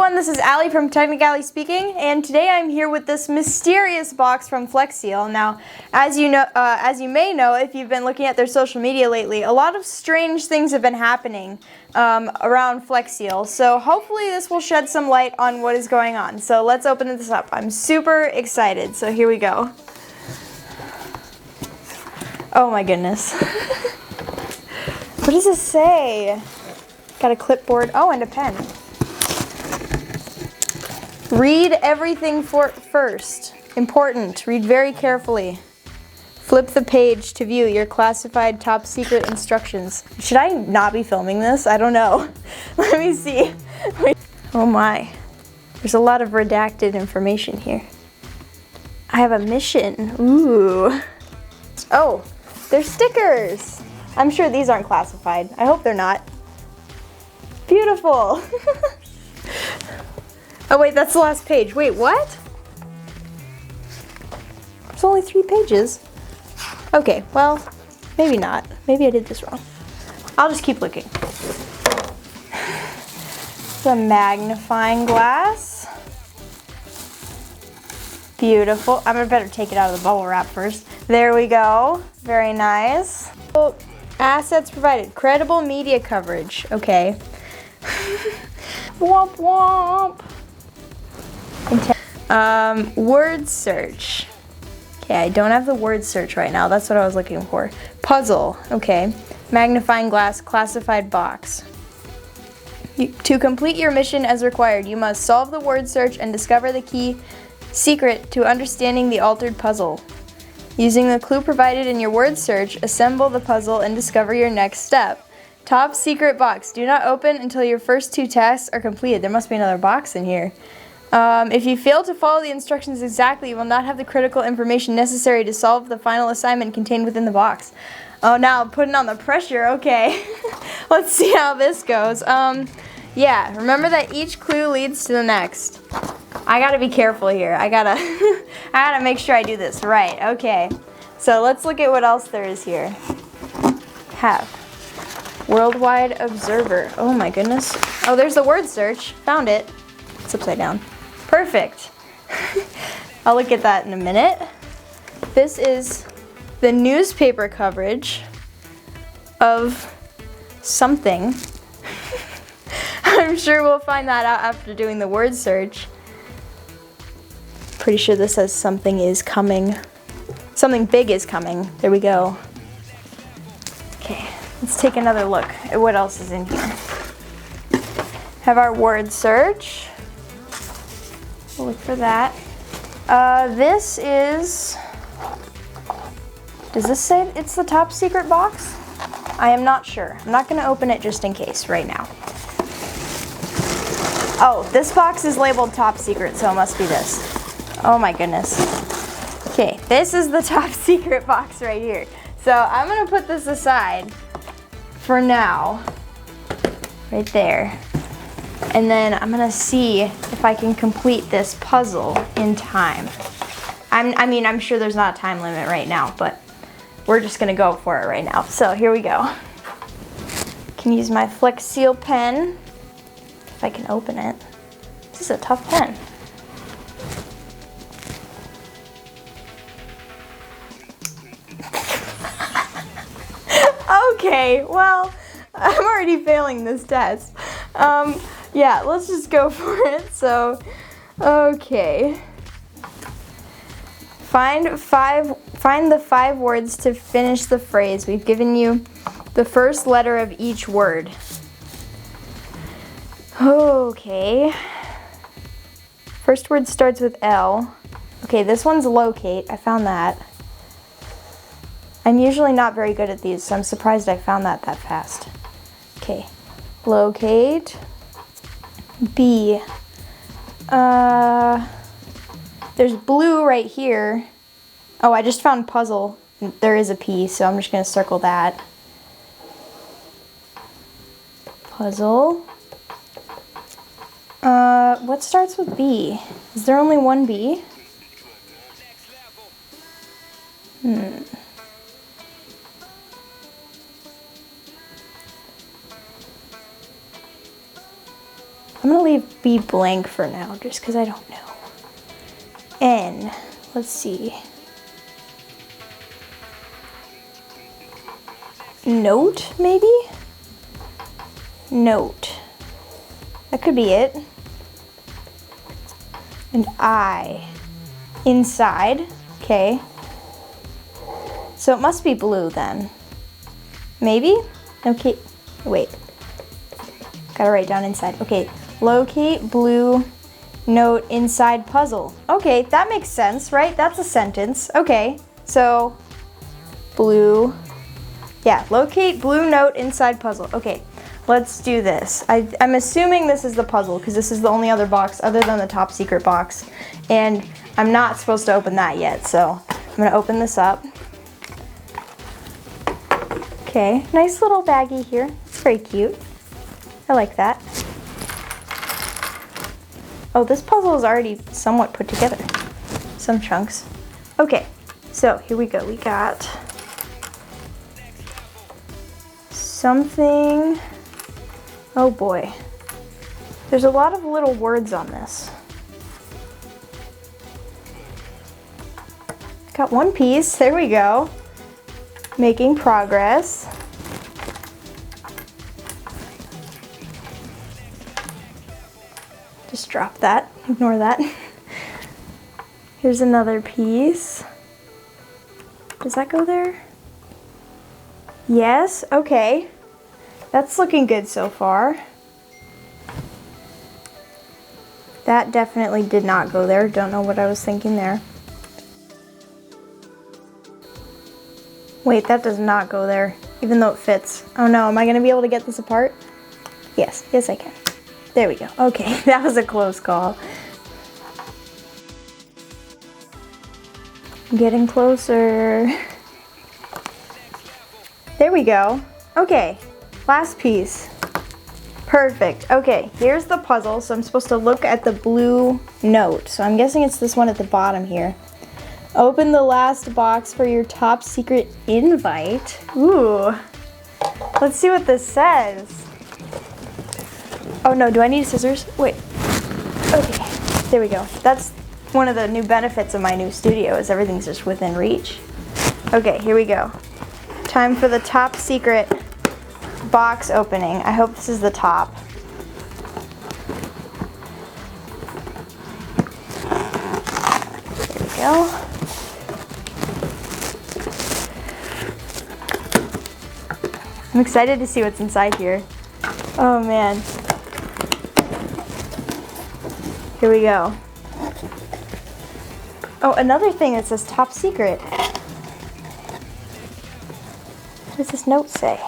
everyone, this is Allie from Tech-nic-Allie speaking, and today I'm here with this mysterious box from Flex-Seal. Now, as you may know, if you've been looking at their social media lately, a lot of strange things have been happening around Flex-Seal. So hopefully this will shed some light on what is going on. So let's open this up. I'm super excited. So here we go. Oh my goodness. What does this say? Got a clipboard. Oh, and a pen. Read everything first. Important. Read very carefully. Flip the page to view your classified top secret instructions. Should I not be filming this? I don't know. Let me see. Oh my. There's a lot of redacted information here. I have a mission. Ooh. Oh, they're stickers. I'm sure these aren't classified. I hope they're not. Beautiful. Oh wait, that's the last page. Wait, what? There's only 3 pages. Okay, well, maybe not. Maybe I did this wrong. I'll just keep looking. The magnifying glass. Beautiful. I'm gonna better take it out of the bubble wrap first. There we go. Very nice. Oh, assets provided. Credible media coverage. Okay. Womp womp. Word search. Okay, I don't have the word search right now. That's what I was looking for. Puzzle. Okay. Magnifying glass, classified box. To complete your mission as required, you must solve the word search and discover the key secret to understanding the altered puzzle. Using the clue provided in your word search, assemble the puzzle and discover your next step. Top secret box. Do not open until your first 2 tasks are completed. There must be another box in here. If you fail to follow the instructions exactly, you will not have the critical information necessary to solve the final assignment contained within the box. Oh, now I'm putting on the pressure. Okay. Let's see how this goes. Yeah, remember that each clue leads to the next. I gotta be careful here. I gotta make sure I do this right. Okay. So let's look at what else there is here. Have. Worldwide Observer. Oh my goodness. Oh, there's the word search. Found it. It's upside down. Perfect. I'll look at that in a minute. This is the newspaper coverage of something. I'm sure we'll find that out after doing the word search. Pretty sure this says something is coming. Something big is coming. There we go. Okay, let's take another look at what else is in here. Have our word search. We'll look for that. This is, does this say it's the top secret box? I am not sure. I'm not gonna open it just in case right now. Oh, this box is labeled top secret, so it must be this. Oh my goodness. Okay, this is the top secret box right here. So I'm gonna put this aside for now, right there. And then I'm gonna see if I can complete this puzzle in time. I'm sure there's not a time limit right now, but we're just gonna go for it right now. So here we go. Can use my Flex-Seal pen, if I can open it. This is a tough pen. Okay, well, I'm already failing this test. Yeah, let's just go for it. So, okay. Find the 5 words to finish the phrase. We've given you the first letter of each word. Okay. First word starts with L. Okay, this one's locate. I found that. I'm usually not very good at these, so I'm surprised I found that fast. Okay. Locate. B. There's blue right here. Oh, I just found puzzle. There is a P, so I'm just gonna circle that. Puzzle. What starts with B? Is there only one B? I'm gonna leave B blank for now, just because I don't know. N, let's see. Note, maybe? Note. That could be it. And I. Inside. Okay. So it must be blue then. Maybe? Okay. Wait. Gotta write down inside. Okay. Locate blue note inside puzzle. Okay, that makes sense, right? That's a sentence. Okay. So, blue. Yeah, locate blue note inside puzzle. Okay, let's do this. I'm assuming this is the puzzle because this is the only other box other than the top secret box. And I'm not supposed to open that yet, so I'm gonna open this up. Okay, nice little baggie here. It's very cute. I like that. Oh, this puzzle is already somewhat put together. Some chunks. Okay, so here we go. We got something. Oh boy. There's a lot of little words on this. Got one piece. There we go. Making progress. Just drop that. Ignore that. Here's another piece. Does that go there? Yes, okay. That's looking good so far. That definitely did not go there. Don't know what I was thinking there. Wait, that does not go there, even though it fits. Oh no, am I gonna be able to get this apart? Yes, yes I can. There we go. Okay, that was a close call. Getting closer. There we go. Okay, last piece. Perfect. Okay, here's the puzzle. So I'm supposed to look at the blue note. So I'm guessing it's this one at the bottom here. Open the last box for your top secret invite. Ooh. Let's see what this says. Oh no, do I need scissors? Wait. Okay, there we go. That's one of the new benefits of my new studio is everything's just within reach. Okay, here we go. Time for the top secret box opening. I hope this is the top. There we go. I'm excited to see what's inside here. Oh man. Here we go. Oh, another thing that says top secret. What does this note say?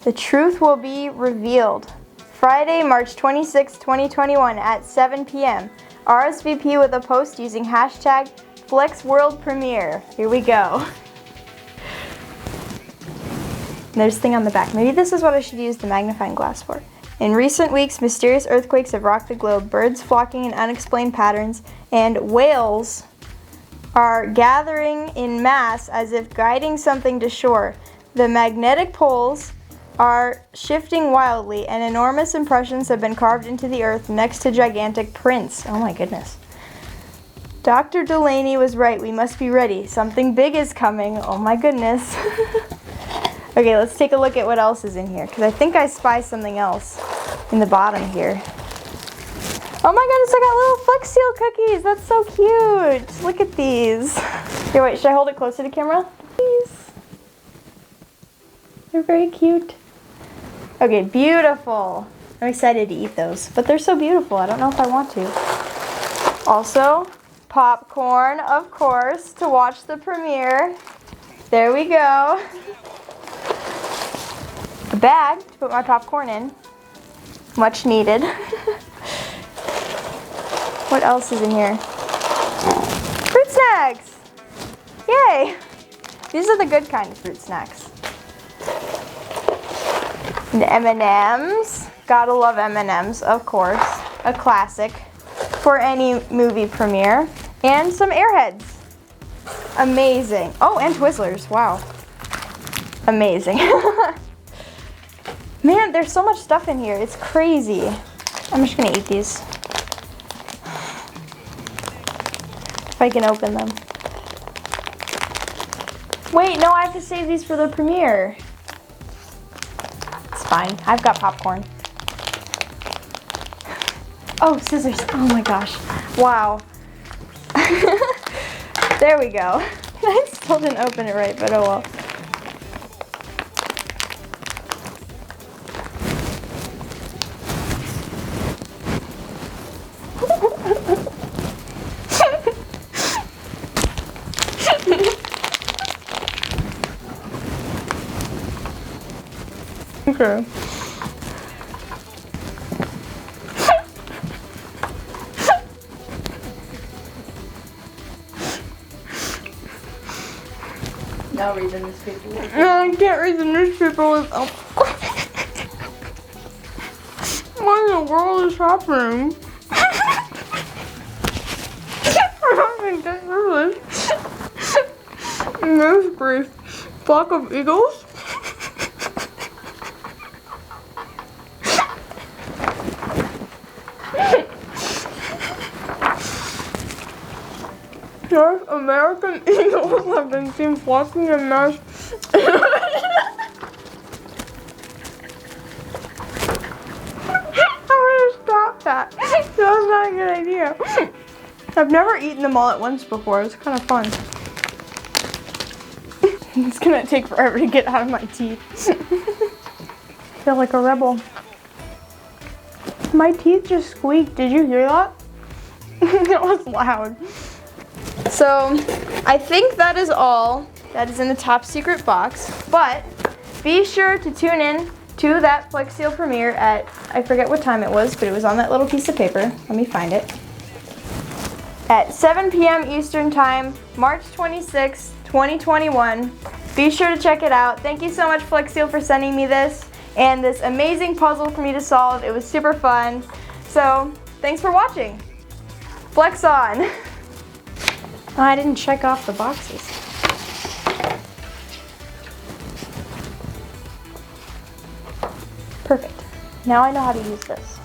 The truth will be revealed. Friday, March 26, 2021 at 7 p.m. RSVP with a post using hashtag FlexWorldPremiere. Here we go. There's a thing on the back. Maybe this is what I should use the magnifying glass for. In recent weeks, mysterious earthquakes have rocked the globe, birds flocking in unexplained patterns, and whales are gathering in mass as if guiding something to shore. The magnetic poles are shifting wildly, and enormous impressions have been carved into the earth next to gigantic prints. Oh my goodness. Dr. Delaney was right. We must be ready. Something big is coming. Oh my goodness. Okay, let's take a look at what else is in here, because I think I spy something else in the bottom here. Oh my goodness, I got little Flex Seal cookies. That's so cute. Look at these. Here, wait, should I hold it closer to camera? Please. They're very cute. Okay, beautiful. I'm excited to eat those, but they're so beautiful. I don't know if I want to. Also, popcorn, of course, to watch the premiere. There we go. A bag to put my popcorn in. Much needed. What else is in here? Fruit snacks! Yay! These are the good kind of fruit snacks. And M&Ms. Gotta love M&Ms, of course. A classic for any movie premiere. And some Airheads. Amazing. Oh, and Twizzlers. Wow. Amazing. Man, there's so much stuff in here. It's crazy. I'm just gonna eat these. If I can open them. Wait, no, I have to save these for the premiere. It's fine. I've got popcorn. Oh, scissors. Oh my gosh. Wow. There we go. I still didn't open it right, but oh well. Okay. Now read the newspaper. No, I can't read the newspaper without. What in the world is happening? I don't even get through this. News brief. Flock of eagles? North American eagles have been seen flocking in mass. I'm gonna stop that. That was not a good idea. I've never eaten them all at once before. It's kind of fun. It's gonna take forever to get out of my teeth. I feel like a rebel. My teeth just squeaked. Did you hear that? It was loud. So, I think that is all that is in the top secret box, but be sure to tune in to that Flex Seal premiere at, I forget what time it was, but it was on that little piece of paper. Let me find it. At 7 p.m. Eastern Time, March 26, 2021. Be sure to check it out. Thank you so much, Flex Seal, for sending me this and this amazing puzzle for me to solve. It was super fun. So, thanks for watching. Flex on. Oh, I didn't check off the boxes. Perfect. Now I know how to use this.